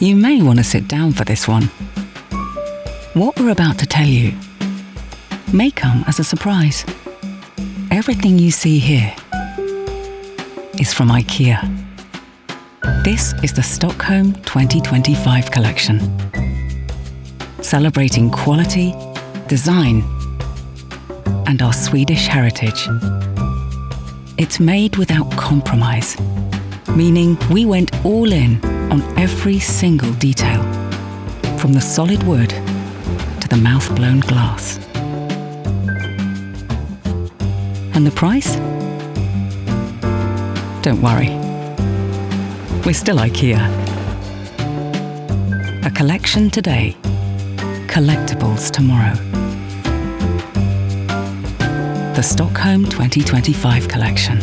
You may want to sit down for this one. What we're about to tell you may come as a surprise. Everything you see here is from IKEA. This is the Stockholm 2025 collection, celebrating quality, design, and our Swedish heritage. It's made without compromise, meaning we went all in on every single detail, from the solid wood to the mouth-blown glass. And the price? Don't worry, we're still IKEA. A collection today, collectibles tomorrow. The Stockholm 2025 collection.